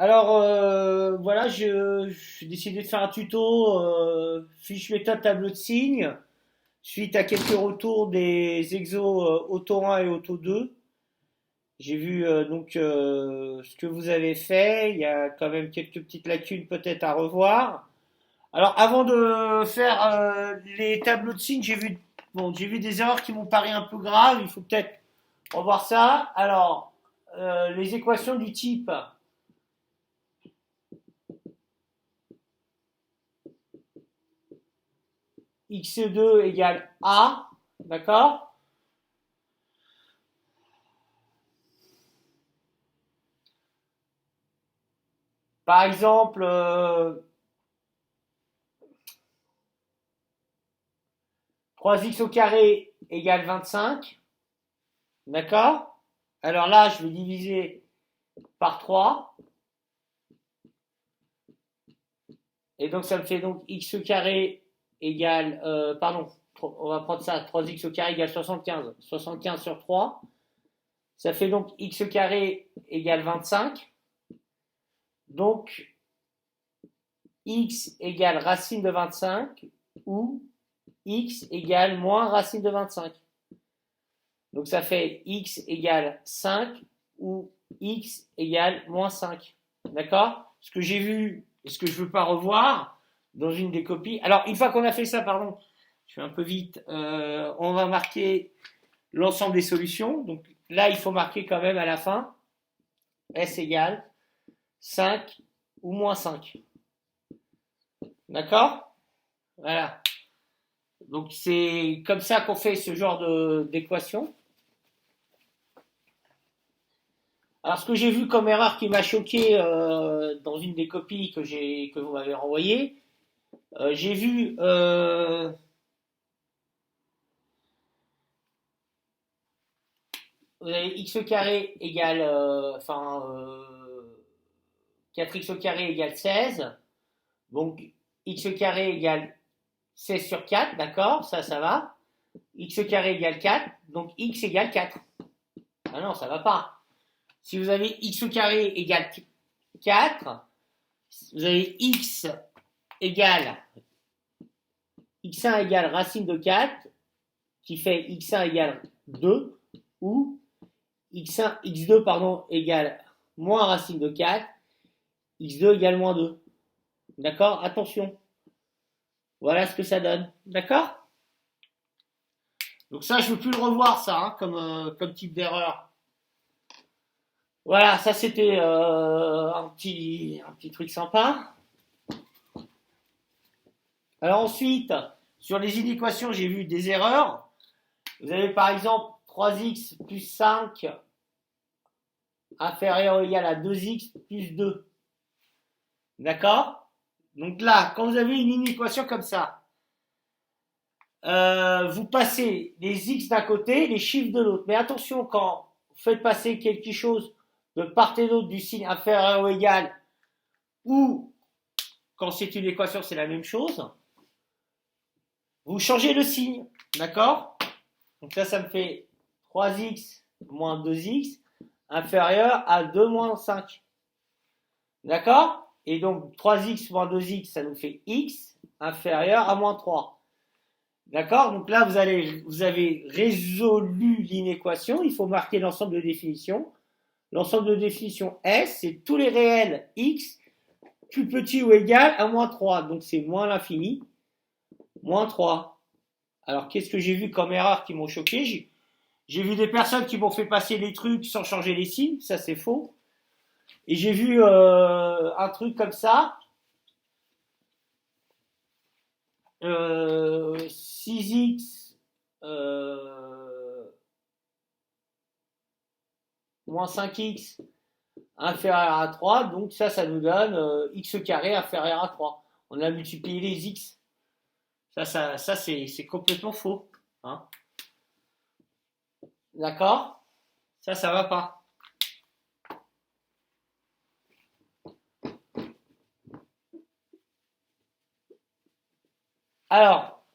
Alors voilà, j'ai décidé de faire un tuto fiche méthode tableau de signes suite à quelques retours des exos Auto 1 et Auto 2. J'ai vu ce que vous avez fait. Il y a quand même quelques petites lacunes peut-être à revoir. Alors avant de faire les tableaux de signes, j'ai vu des erreurs qui m'ont paru un peu graves. Il faut peut-être revoir ça. Alors les équations du type x2 égale a, d'accord? Par exemple, 3x au carré égale 25, d'accord? Alors là, je vais diviser par 3, et donc ça me fait donc x au carré égale, pardon, on va prendre ça, 3x au carré égale 75, 75 sur 3, ça fait donc x au carré égale 25, donc x égale racine de 25, ou x égale moins racine de 25. Donc ça fait x égale 5 ou x égale moins 5. D'accord? Ce que j'ai vu et ce que je ne veux pas revoir dans une des copies. Alors, une fois qu'on a fait ça, pardon, je fais un peu vite, on va marquer l'ensemble des solutions. Donc là, il faut marquer quand même à la fin s égale 5 ou moins 5. D'accord? Voilà. Donc c'est comme ça qu'on fait ce genre d'équation. Alors, ce que j'ai vu comme erreur qui m'a choqué dans une des copies que vous m'avez renvoyées, j'ai vu vous avez x au carré égale 4x au carré égale 16. Donc x au carré égale 16 sur 4, d'accord, ça va. X au carré égale 4, donc x égale 4. Ah non, ça va pas. Si vous avez x au carré égale 4, vous avez égale x1 égale racine de 4, qui fait x1 égale 2, ou x2 pardon, égale moins racine de 4, x2 égale moins 2. D'accord? Attention. Voilà ce que ça donne. D'accord? Donc ça, je ne veux plus le revoir, ça, hein, comme type d'erreur. Voilà, ça c'était un petit truc sympa. Alors ensuite, sur les inéquations, j'ai vu des erreurs. Vous avez par exemple 3x plus 5 inférieur ou égal à 2x plus 2. D'accord? Donc là, quand vous avez une inéquation comme ça, vous passez les x d'un côté, les chiffres de l'autre. Mais attention, quand vous faites passer quelque chose de part et d'autre du signe inférieur ou égal, ou quand c'est une équation, c'est la même chose, vous changez le signe. D'accord? Donc là, ça me fait 3x moins 2x inférieur à 2 moins 5. D'accord? Et donc 3x moins 2x, ça nous fait x inférieur à moins 3. D'accord? Donc là, vous avez résolu l'inéquation. Il faut marquer l'ensemble de définitions. L'ensemble de définitions S, c'est tous les réels x plus petit ou égal à moins 3. Donc c'est moins l'infini, moins 3. Alors qu'est-ce que j'ai vu comme erreur qui m'ont choqué? J'ai vu des personnes qui m'ont fait passer les trucs sans changer les signes. Ça, c'est faux. Et j'ai vu un truc comme ça. 6x moins 5x inférieur à 3, donc ça nous donne x carré inférieur à 3. On a multiplié les x. Ça c'est complètement faux. Hein. D'accord? Ça va pas. Alors,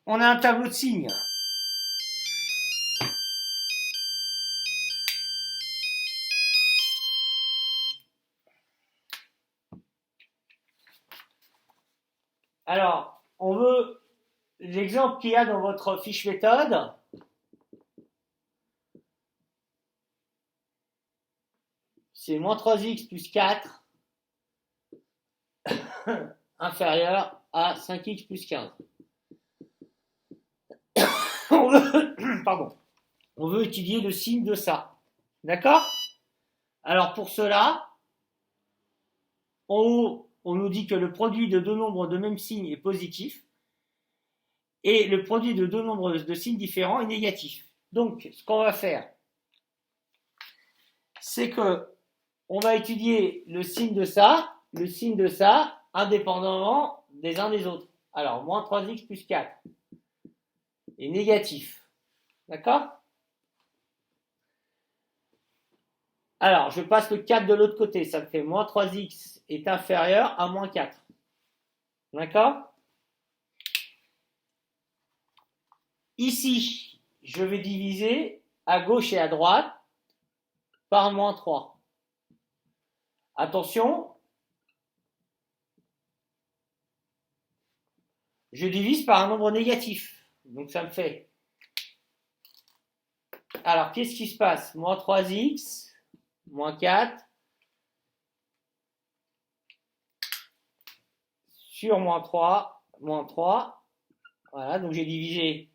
on a un tableau de signes. Alors, on veut l'exemple qu'il y a dans votre fiche méthode. C'est moins 3x plus 4 inférieur à 5x plus 15. Pardon. On veut étudier le signe de ça. D'accord? Alors pour cela, en haut, on nous dit que le produit de deux nombres de même signe est positif et le produit de deux nombres de signes différents est négatif. Donc, ce qu'on va faire, c'est que on va étudier le signe de ça, indépendamment des uns des autres. Alors, moins 3x plus 4 est négatif. D'accord? Alors, je passe le 4 de l'autre côté. Ça me fait moins 3x est inférieur à moins 4. D'accord? Ici, je vais diviser à gauche et à droite par moins 3. Attention, je divise par un nombre négatif. Donc, ça me fait... Alors, qu'est-ce qui se passe? Moins 3x... moins 4 sur moins 3, voilà, donc j'ai divisé.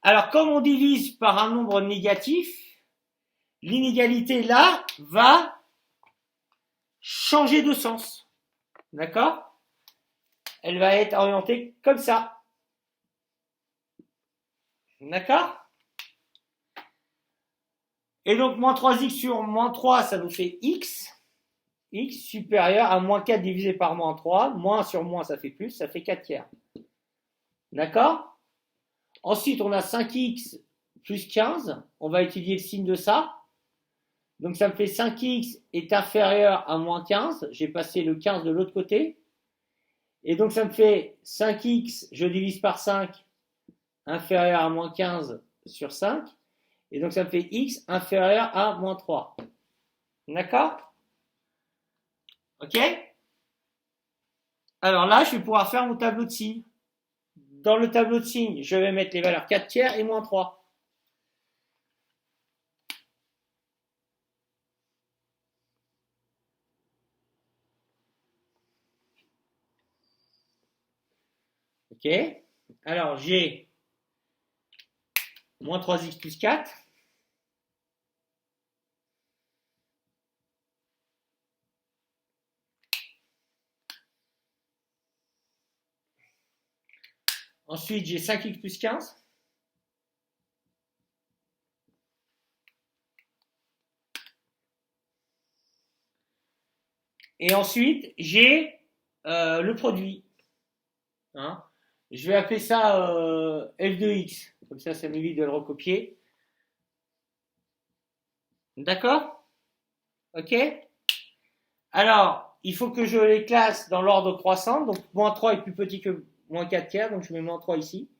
Alors, comme on divise par un nombre négatif, l'inégalité là va changer de sens. D'accord? Elle va être orientée comme ça. D'accord? Et donc, moins 3x sur moins 3, ça nous fait x. X supérieur à moins 4 divisé par moins 3. Moins sur moins, ça fait plus, ça fait 4 tiers. D'accord? Ensuite, on a 5x plus 15. On va étudier le signe de ça. Donc, ça me fait 5x est inférieur à moins 15. J'ai passé le 15 de l'autre côté. Et donc, ça me fait 5x, je divise par 5, inférieur à moins 15 sur 5. Et donc, ça me fait x inférieur à moins 3. D'accord? Ok? Alors là, je vais pouvoir faire mon tableau de signes. Dans le tableau de signes, je vais mettre les valeurs 4 tiers et moins 3. Ok? Alors, j'ai moins 3x plus 4. Ensuite, j'ai 5x plus 15. Et ensuite, j'ai le produit. Hein? Je vais appeler ça f de x. Comme ça m'évite de le recopier. D'accord? Ok? Alors, il faut que je les classe dans l'ordre croissant. Donc, moins 3 est plus petit que moins 4 tiers. Donc, je mets moins 3 ici.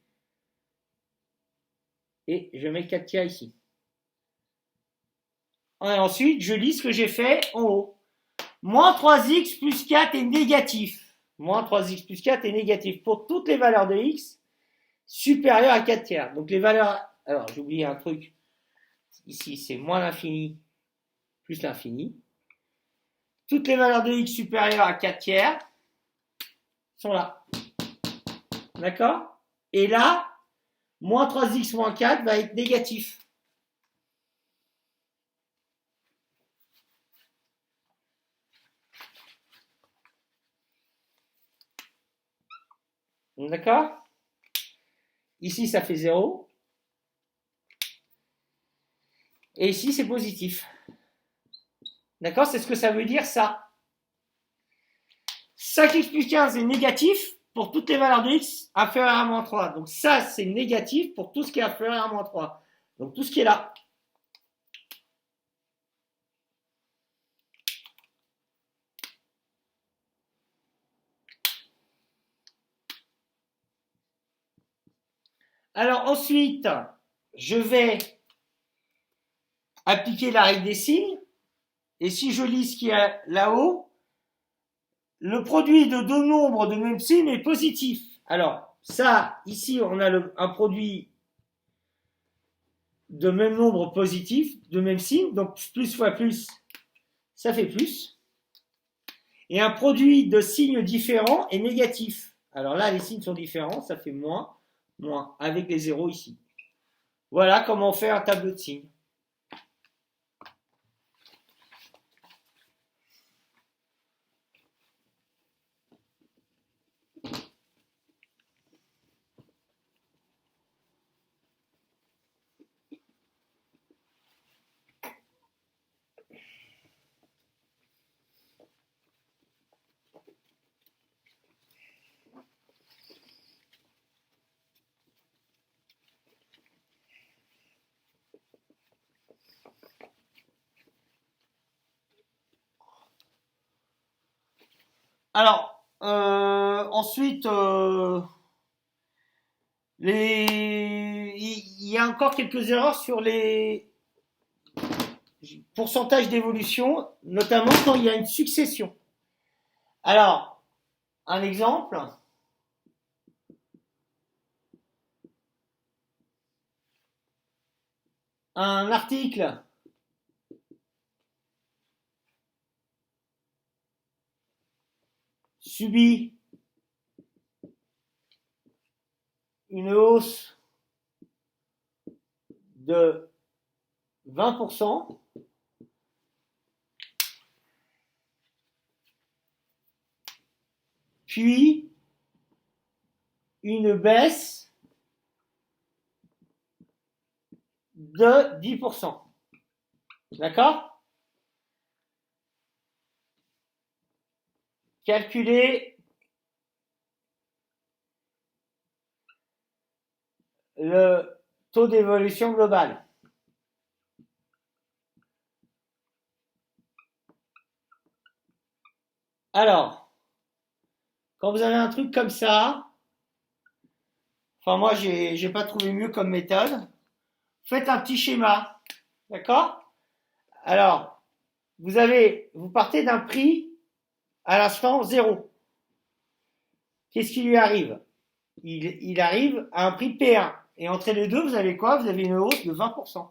Et je mets 4 tiers ici. Et ensuite, je lis ce que j'ai fait en haut. Moins 3x plus 4 est négatif. Moins 3x plus 4 est négatif pour toutes les valeurs de x supérieures à 4 tiers. Donc, les valeurs... Alors, j'ai oublié un truc. Ici, c'est moins l'infini plus l'infini. Toutes les valeurs de x supérieures à 4 tiers sont là. D'accord? Et là, moins 3x moins 4 va être négatif. D'accord? Ici, ça fait 0. Et ici, c'est positif. D'accord? C'est ce que ça veut dire, ça. 5x plus 15 est négatif pour toutes les valeurs de x inférieures à moins 3. Donc ça, c'est négatif pour tout ce qui est inférieur à moins 3. Donc tout ce qui est là. Alors ensuite, je vais appliquer la règle des signes. Et si je lis ce qu'il y a là-haut, le produit de deux nombres de même signe est positif. Alors, ça, ici, on a un produit de même nombre positif, de même signe, donc plus fois plus, ça fait plus. Et un produit de signes différents est négatif. Alors là, les signes sont différents, ça fait moins, moins, avec les zéros ici. Voilà comment on fait un tableau de signes. Alors, ensuite, il y a encore quelques erreurs sur les pourcentages d'évolution, notamment quand il y a une succession. Alors, un exemple. Un article subit une hausse de 20%, puis une baisse de 10%. D'accord? Calculer le taux d'évolution global. Alors, quand vous avez un truc comme ça, enfin moi j'ai pas trouvé mieux comme méthode, faites un petit schéma, d'accord? Alors, vous partez d'un prix à l'instant 0. Qu'est-ce qui lui arrive? Il arrive à un prix P1. Et entre les deux, vous avez quoi? Vous avez une hausse de 20%.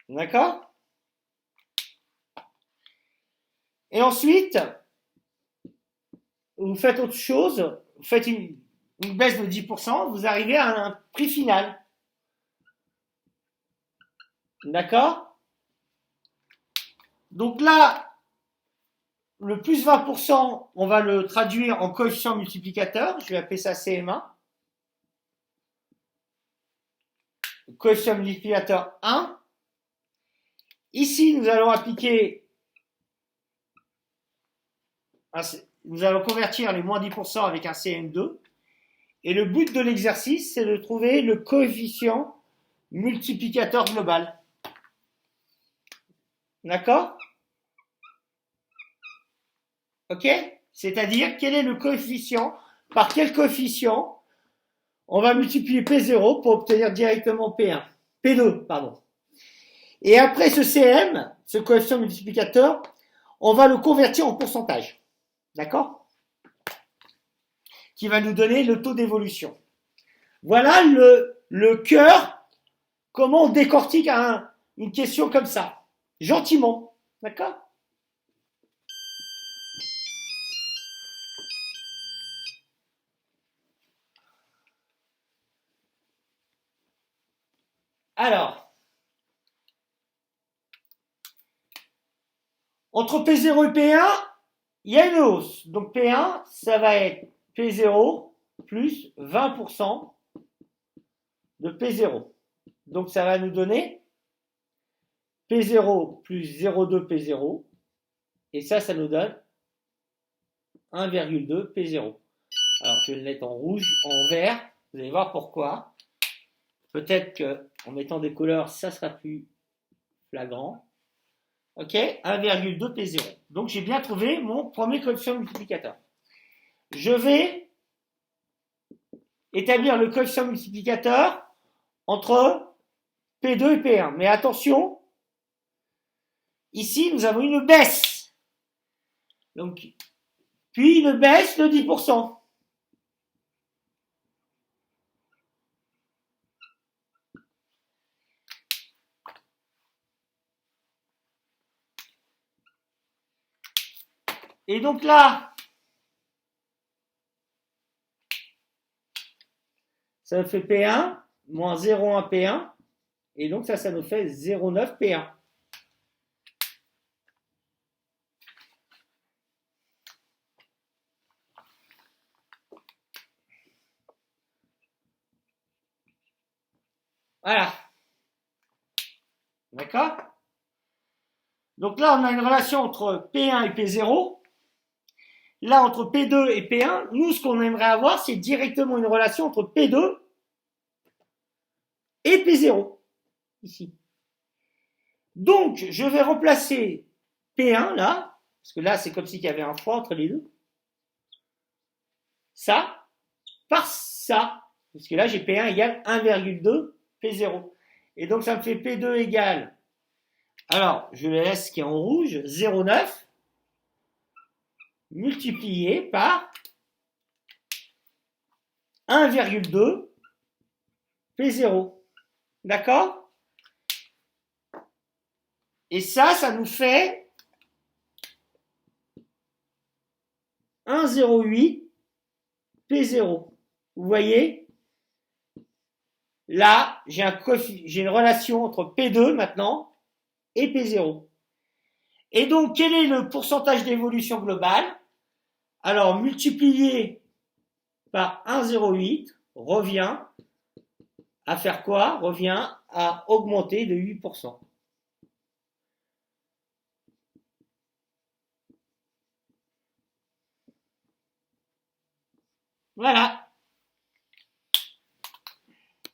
D'accord? Et ensuite, vous faites autre chose, vous faites une baisse de 10%, vous arrivez à un prix final. D'accord? Donc là, le plus 20%, on va le traduire en coefficient multiplicateur, je vais appeler ça CM1. Coefficient multiplicateur 1. Ici, nous allons appliquer, nous allons convertir les moins 10% avec un CM2. Et le but de l'exercice, c'est de trouver le coefficient multiplicateur global. D'accord? Ok? C'est-à-dire, quel est le coefficient, par quel coefficient on va multiplier P0 pour obtenir directement P1. P2, pardon. Et après ce CM, ce coefficient multiplicateur, on va le convertir en pourcentage. D'accord? Qui va nous donner le taux d'évolution. Voilà le cœur, comment on décortique une question comme ça. Gentiment. D'accord? Alors, entre P0 et P1, il y a une hausse. Donc P1, ça va être P0 plus 20% de P0. Donc ça va nous donner P0 plus 0,2 P0. Et ça nous donne 1,2 P0. Alors je vais le mettre en rouge, en vert. Vous allez voir pourquoi. Peut-être qu'en mettant des couleurs, ça sera plus flagrant. Ok, 1,2 P0. Donc j'ai bien trouvé mon premier coefficient multiplicateur. Je vais établir le coefficient multiplicateur entre P2 et P1. Mais attention, ici, nous avons une baisse. Donc, puis une baisse de 10%. Et donc là, ça nous fait P1 moins 0,1 P1. Et donc ça nous fait 0,9 P1. Voilà. D'accord? Donc là, on a une relation entre P1 et P0. Là, entre P2 et P1, nous, ce qu'on aimerait avoir, c'est directement une relation entre P2 et P0. Ici. Donc, je vais remplacer P1, là, parce que là, c'est comme s'il y avait un froid entre les deux. Ça, par ça. Parce que là, j'ai P1 égale 1,2 P0. Et donc, ça me fait P2 égale, alors, je le laisse qui est en rouge, 0,9 multiplié par 1,2 P0. D'accord? Et ça nous fait 1,08 P0. Vous voyez? Là, j'ai une relation entre P2 maintenant et P0. Et donc, quel est le pourcentage d'évolution globale? Alors, multiplié par 1,08 revient à faire quoi? Revient à augmenter de 8%. Voilà.